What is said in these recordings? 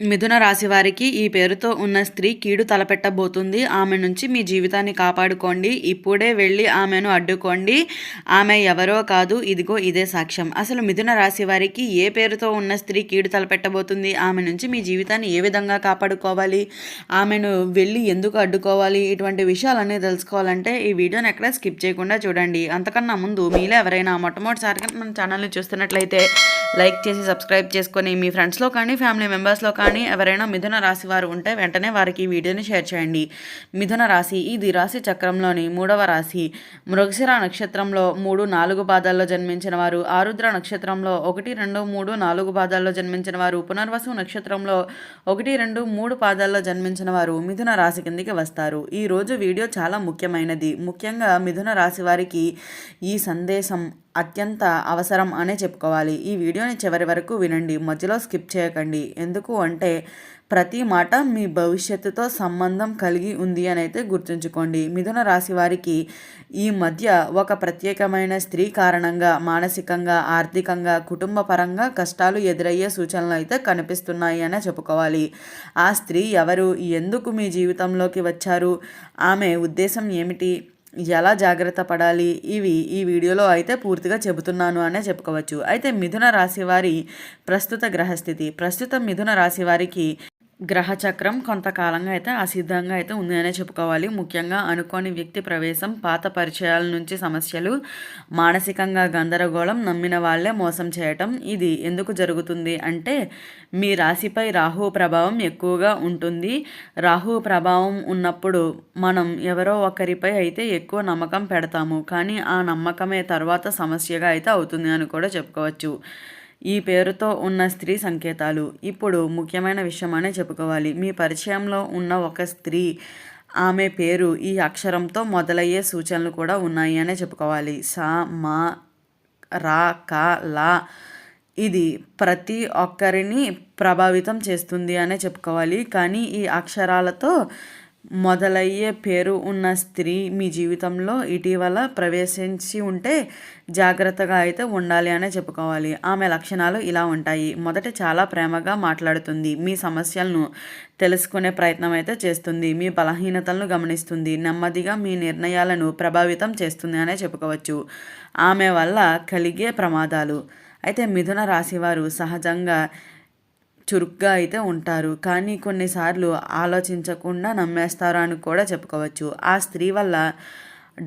మిథున రాశి వారికి ఈ పేరుతో ఉన్న స్త్రీ కీడు తలపెట్టబోతుంది. ఆమె నుంచి మీ జీవితాన్ని కాపాడుకోండి. ఇప్పుడే వెళ్ళి ఆమెను అడ్డుకోండి. ఆమె ఎవరో కాదు, ఇదిగో ఇదే సాక్ష్యం. అసలు మిథున రాశి వారికి ఏ పేరుతో ఉన్న స్త్రీ కీడు తలపెట్టబోతుంది, ఆమె నుంచి మీ జీవితాన్ని ఏ విధంగా కాపాడుకోవాలి, ఆమెను వెళ్ళి ఎందుకు అడ్డుకోవాలి, ఇటువంటి విషయాలన్నీ తెలుసుకోవాలంటే ఈ వీడియోని ఎక్కడ స్కిప్ చేయకుండా చూడండి. అంతకన్నా ముందు మీలో ఎవరైనా మొట్టమొదటిసారిగా మన ఛానల్ని చూస్తున్నట్లయితే లైక్ చేసి సబ్స్క్రైబ్ చేసుకొని మీ ఫ్రెండ్స్లో కానీ ఫ్యామిలీ మెంబర్స్లో కానీ ఎవరైనా మిథున రాశి వారు ఉంటే వెంటనే వారికి ఈ వీడియోని షేర్ చేయండి. మిథున రాశి ఇది రాశి చక్రంలోని 3వ రాశి. మృగశిర నక్షత్రంలో 3, 4 పాదాల్లో జన్మించిన వారు, ఆరుద్ర నక్షత్రంలో 1, 2, 3, 4 పాదాల్లో జన్మించిన వారు, పునర్వసు నక్షత్రంలో 1, 2, 3 పాదాల్లో జన్మించిన వారు మిథున రాశి కిందికి వస్తారు. ఈరోజు వీడియో చాలా ముఖ్యమైనది. ముఖ్యంగా మిథున రాశి వారికి ఈ సందేశం అత్యంత అవసరం అనే చెప్పుకోవాలి. ఈ వీడియోని చివరి వరకు వినండి, మధ్యలో స్కిప్ చేయకండి. ఎందుకు అంటే ప్రతి మాట మీ భవిష్యత్తుతో సంబంధం కలిగి ఉంది అని అయితే గుర్తుంచుకోండి. మిథున రాశి వారికి ఈ మధ్య ఒక ప్రత్యేకమైన స్త్రీ కారణంగా మానసికంగా, ఆర్థికంగా, కుటుంబ పరంగా కష్టాలు ఎదురయ్యే సూచనలు అయితే కనిపిస్తున్నాయి అనే చెప్పుకోవాలి. ఆ స్త్రీ ఎవరు, ఎందుకు మీ జీవితంలోకి వచ్చారు, ఆమె ఉద్దేశం ఏమిటి, ఎలా జాగ్రత్త పడాలి, ఇవి ఈ వీడియోలో అయితే పూర్తిగా చెబుతున్నాను అనే చెప్పుకోవచ్చు. అయితే మిథున రాశి వారి ప్రస్తుత గ్రహస్థితి. ప్రస్తుతం మిథున రాశి వారికి గ్రహచక్రం కొంతకాలంగా అయితే అసిద్ధంగా అయితే ఉంది అనే చెప్పుకోవాలి. ముఖ్యంగా అనుకోని వ్యక్తి ప్రవేశం, పాత పరిచయాల నుంచి సమస్యలు, మానసికంగా గందరగోళం, నమ్మిన వాళ్ళే మోసం చేయటం. ఇది ఎందుకు జరుగుతుంది అంటే మీ రాశిపై రాహు ప్రభావం ఎక్కువగా ఉంటుంది. రాహు ప్రభావం ఉన్నప్పుడు మనం ఎవరో ఒకరిపై అయితే ఎక్కువ నమ్మకం పెడతాము, కానీ ఆ నమ్మకమే తర్వాత సమస్యగా అయితే అవుతుంది అని కూడా చెప్పుకోవచ్చు. ఈ పేరుతో ఉన్న స్త్రీ సంకేతాలు ఇప్పుడు ముఖ్యమైన విషయం అనే చెప్పుకోవాలి. మీ పరిచయంలో ఉన్న ఒక స్త్రీ, ఆమె పేరు ఈ అక్షరంతో మొదలయ్యే సూచనలు కూడా ఉన్నాయి అనే చెప్పుకోవాలి. సా, మా, రా, క, లా. ఇది ప్రతి ఒక్కరిని ప్రభావితం చేస్తుంది అనే చెప్పుకోవాలి. కానీ ఈ అక్షరాలతో మొదలయ్యే పేరు ఉన్న స్త్రీ మీ జీవితంలో ఇటీవల ప్రవేశించి ఉంటే జాగ్రత్తగా అయితే ఉండాలి అనే చెప్పుకోవాలి. ఆమె లక్షణాలు ఇలా ఉంటాయి. మొదట చాలా ప్రేమగా మాట్లాడుతుంది, మీ సమస్యలను తెలుసుకునే ప్రయత్నం అయితే చేస్తుంది, మీ బలహీనతలను గమనిస్తుంది, నెమ్మదిగా మీ నిర్ణయాలను ప్రభావితం చేస్తుంది అనే చెప్పుకోవచ్చు. ఆమె వల్ల కలిగే ప్రమాదాలు. అయితే మిథున రాశివారు సహజంగా చురుగ్గా అయితే ఉంటారు, కానీ కొన్నిసార్లు ఆలోచించకుండా నమ్మేస్తారు అని కూడా చెప్పుకోవచ్చు. ఆ స్త్రీ వల్ల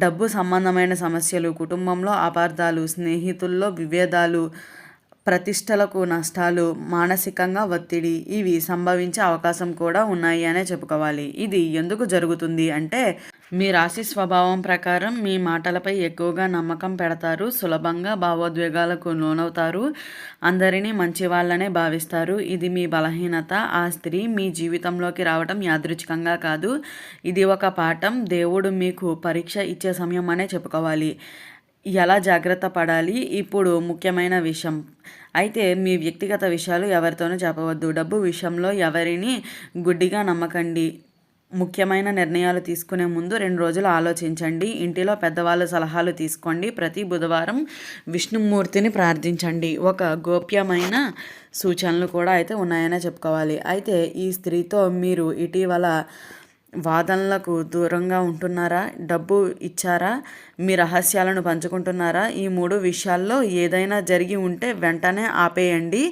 డబ్బు సంబంధమైన సమస్యలు, కుటుంబంలో అపార్థాలు, స్నేహితుల్లో విభేదాలు, ప్రతిష్టలకు నష్టాలు, మానసికంగా ఒత్తిడి, ఇవి సంభవించే అవకాశం కూడా ఉన్నాయి అనే చెప్పుకోవాలి. ఇది ఎందుకు జరుగుతుంది అంటే మీ రాశి స్వభావం ప్రకారం మీ మాటలపై ఎక్కువగా నమ్మకం పెడతారు, సులభంగా భావోద్వేగాలకు లోనవుతారు, అందరినీ మంచి వాళ్ళనే భావిస్తారు. ఇది మీ బలహీనత. ఆ స్త్రీ మీ జీవితంలోకి రావడం యాదృచ్ఛికంగా కాదు, ఇది ఒక పాఠం. దేవుడు మీకు పరీక్ష ఇచ్చే సమయం అనే చెప్పుకోవాలి. ఎలా జాగ్రత్త పడాలి ఇప్పుడు ముఖ్యమైన విషయం. అయితే మీ వ్యక్తిగత విషయాలు ఎవరితోనూ చెప్పవద్దు. డబ్బు విషయంలో ఎవరిని గుడ్డిగా నమ్మకండి. ముఖ్యమైన నిర్ణయాలు తీసుకునే ముందు 2 రోజులు ఆలోచించండి. ఇంటిలో పెద్దవాళ్ళ సలహాలు తీసుకోండి. ప్రతి బుధవారం విష్ణుమూర్తిని ప్రార్థించండి. ఒక గోప్యమైన సూచనలు కూడా అయితే ఉన్నాయనే చెప్పుకోవాలి. అయితే ఈ స్త్రీతో మీరు ఇటీవల వాదనలకు దూరంగా ఉంటున్నారా, డబ్బు ఇచ్చారా, మీ రహస్యాలను పంచుకుంటున్నారా, ఈ 3 విషయాల్లో ఏదైనా జరిగి ఉంటే వెంటనే ఆపేయండి,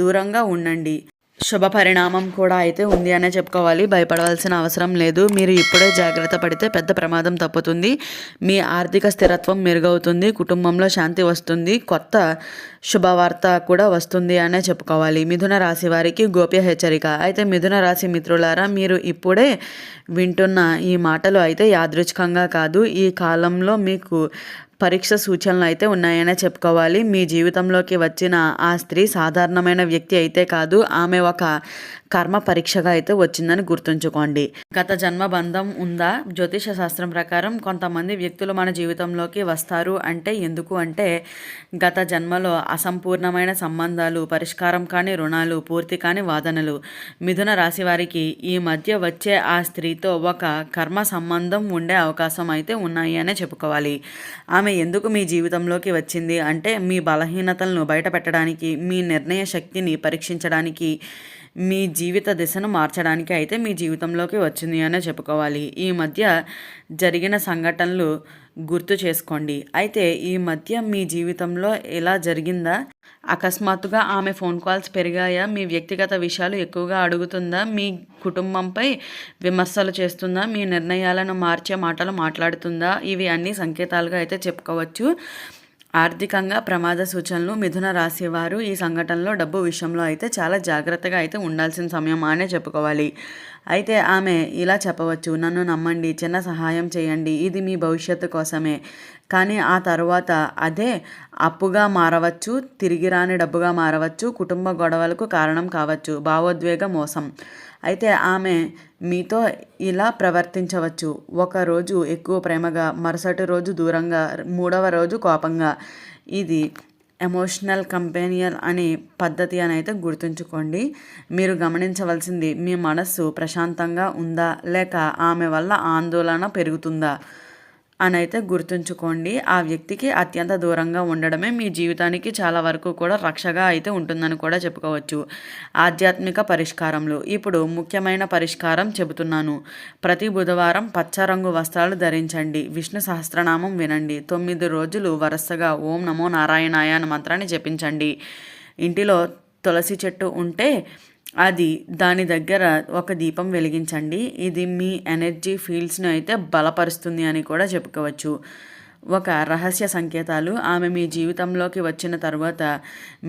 దూరంగా ఉండండి. శుభ పరిణామం కూడా అయితే ఉంది అనే చెప్పుకోవాలి. భయపడవలసిన అవసరం లేదు. మీరు ఇప్పుడే జాగ్రత్త పడితే పెద్ద ప్రమాదం తప్పుతుంది. మీ ఆర్థిక స్థిరత్వం మెరుగవుతుంది, కుటుంబంలో శాంతి వస్తుంది, కొత్త శుభవార్త కూడా వస్తుంది అనే చెప్పుకోవాలి. మిథున రాశి వారికి గోప్య హెచ్చరిక. అయితే మిథున రాశి మిత్రులారా, మీరు ఇప్పుడే వింటున్న ఈ మాటలు అయితే యాదృచ్ఛికంగా కాదు. ఈ కాలంలో మీకు పరీక్ష సూచనలు అయితే ఉన్నాయనే చెప్పుకోవాలి. మీ జీవితంలోకి వచ్చిన ఆ స్త్రీ సాధారణమైన వ్యక్తి అయితే కాదు, ఆమె ఒక కర్మ పరీక్షగా అయితే వచ్చిందని గుర్తుంచుకోండి. గత జన్మ బంధం ఉందా? జ్యోతిష శాస్త్రం ప్రకారం కొంతమంది వ్యక్తులు మన జీవితంలోకి వస్తారు అంటే ఎందుకు అంటే గత జన్మలో అసంపూర్ణమైన సంబంధాలు, పరిష్కారం కాని రుణాలు, పూర్తి కాని వాదనలు. మిథున రాశి వారికి ఈ మధ్య వచ్చే ఆ స్త్రీతో ఒక కర్మ సంబంధం ఉండే అవకాశం అయితే ఉన్నాయి అనే చెప్పుకోవాలి. ఆమె ఎందుకు మీ జీవితంలోకి వచ్చింది అంటే మీ బలహీనతలను బయటపెట్టడానికి, మీ నిర్ణయ శక్తిని పరీక్షించడానికి, మీ జీవిత దిశను మార్చడానికి అయితే మీ జీవితంలోకి వచ్చింది అనే చెప్పుకోవాలి. ఈ మధ్య జరిగిన సంఘటనలు గుర్తు చేసుకోండి. అయితే ఈ మధ్య మీ జీవితంలో ఇలా జరిగిందా? అకస్మాత్తుగా ఆమె ఫోన్ కాల్స్ పెరిగాయా? మీ వ్యక్తిగత విషయాలు ఎక్కువగా అడుగుతుందా? మీ కుటుంబంపై విమర్శలు చేస్తుందా? మీ నిర్ణయాలను మార్చే మాటలు మాట్లాడుతుందా? ఇవి అన్ని సంకేతాలుగా అయితే చెప్పుకోవచ్చు. ఆర్థికంగా ప్రమాద సూచనలు. మిథున రాశి వారు ఈ సంఘటనలో డబ్బు విషయంలో అయితే చాలా జాగ్రత్తగా అయితే ఉండాల్సిన సమయం అనే చెప్పుకోవాలి. అయితే ఆమె ఇలా చెప్పవచ్చు, నన్ను నమ్మండి, చిన్న సహాయం చేయండి, ఇది మీ భవిష్యత్తు కోసమే. కానీ ఆ తర్వాత అదే అప్పుగా మారవచ్చు, తిరిగి రాని డబ్బుగా మారవచ్చు, కుటుంబ గొడవలకు కారణం కావచ్చు, భావోద్వేగ మోసం. అయితే ఆమె మీతో ఇలా ప్రవర్తించవచ్చు. ఒకరోజు ఎక్కువ ప్రేమగా, మరుసటి రోజు దూరంగా, మూడవ రోజు కోపంగా. ఇది ఎమోషనల్ కంపెనియన్ అనే పద్ధతి అని అయితే గుర్తుంచుకోండి. మీరు గమనించవలసింది, మీ మనస్సు ప్రశాంతంగా ఉందా లేక ఆమె వల్ల ఆందోళన పెరుగుతుందా అని అయితే గుర్తుంచుకోండి. ఆ వ్యక్తికి అత్యంత దూరంగా ఉండడమే మీ జీవితానికి చాలా వరకు కూడా రక్షగా అయితే ఉంటుందని కూడా చెప్పుకోవచ్చు. ఆధ్యాత్మిక పరిష్కారములు. ఇప్పుడు ముఖ్యమైన పరిష్కారం చెబుతున్నాను. ప్రతి బుధవారం పచ్చ రంగు వస్త్రాలు ధరించండి. విష్ణు సహస్రనామం వినండి. 9 రోజులు వరుసగా ఓం నమో నారాయణాయ అనే మంత్రాన్ని జపించండి. ఇంటిలో తులసి చెట్టు ఉంటే దాని దగ్గర ఒక దీపం వెలిగించండి. ఇది మీ ఎనర్జీ ఫీల్డ్స్ను అయితే బలపరుస్తుంది అని కూడా చెప్పుకోవచ్చు. ఒక రహస్య సంకేతాలు. ఆమె మీ జీవితంలోకి వచ్చిన తర్వాత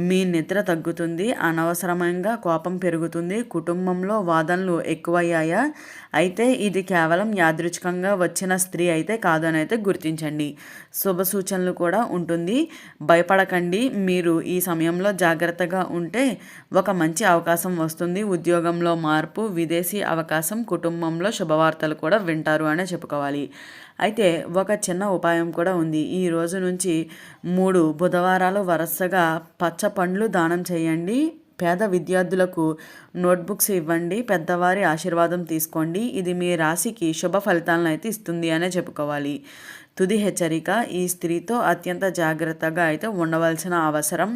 మీ నిద్ర తగ్గుతుంది, అనవసరంగా కోపం పెరుగుతుంది, కుటుంబంలో వాదనలు ఎక్కువయ్యాయా? అయితే ఇది కేవలం యాదృచ్ఛికంగా వచ్చిన స్త్రీ అయితే కాదు అని అయితే గుర్తించండి. శుభ సూచనలు కూడా ఉంటుంది. భయపడకండి. మీరు ఈ సమయంలో జాగ్రత్తగా ఉంటే ఒక మంచి అవకాశం వస్తుంది. ఉద్యోగంలో మార్పు, విదేశీ అవకాశం, కుటుంబంలో శుభవార్తలు కూడా వింటారు అనే చెప్పుకోవాలి. అయితే ఒక చిన్న ఉపాయం కూడా ఉంది. ఈ రోజు నుంచి 3 బుధవారాలు వరుసగా పచ్చ పండ్లు దానం చేయండి. పేద విద్యార్థులకు నోట్బుక్స్ ఇవ్వండి. పెద్దవారి ఆశీర్వాదం తీసుకోండి. ఇది మీ రాశికి శుభ ఫలితాలను అయితే ఇస్తుంది అనే చెప్పుకోవాలి. తుది హెచ్చరిక, ఈ స్త్రీతో అత్యంత జాగ్రత్తగా అయితే ఉండవలసిన అవసరం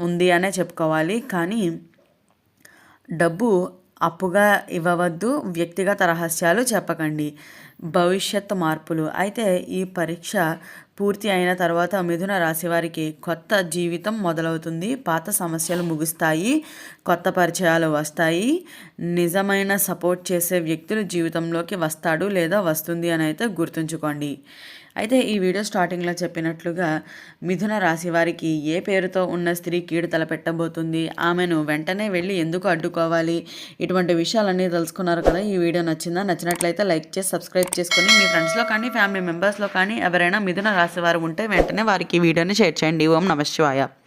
ఉంది అనే చెప్పుకోవాలి. కానీ డబ్బు అప్పుగా ఇవ్వవద్దు. వ్యక్తిగత రహస్యాలు చెప్పకండి. భవిష్యత్తు మార్పులు. అయితే ఈ పరీక్ష పూర్తి అయిన తర్వాత మిథున రాశి వారికి కొత్త జీవితం మొదలవుతుంది. పాత సమస్యలు ముగుస్తాయి, కొత్త పరిచయాలు వస్తాయి, నిజమైన సపోర్ట్ చేసే వ్యక్తులు జీవితంలోకి వస్తాడు లేదా వస్తుంది అని అయితే గుర్తుంచుకోండి. అయితే ఈ వీడియో స్టార్టింగ్లో చెప్పినట్లుగా మిథున రాశి వారికి ఏ పేరుతో ఉన్న స్త్రీ కీడు తలపెట్టబోతుంది, ఆమెను వెంటనే వెళ్ళి ఎందుకు అడ్డుకోవాలి, ఇటువంటి విషయాలన్నీ తెలుసుకున్నారు కదా. ఈ వీడియో నచ్చినట్లయితే లైక్ చేసి సబ్స్క్రైబ్ చేసుకొని మీ ఫ్రెండ్స్లో కానీ ఫ్యామిలీ మెంబర్స్లో కానీ ఎవరైనా మిథున రాశి వారు ఉంటే వెంటనే వారికి ఈ వీడియోని షేర్ చేయండి. ఓం నమః శివాయ.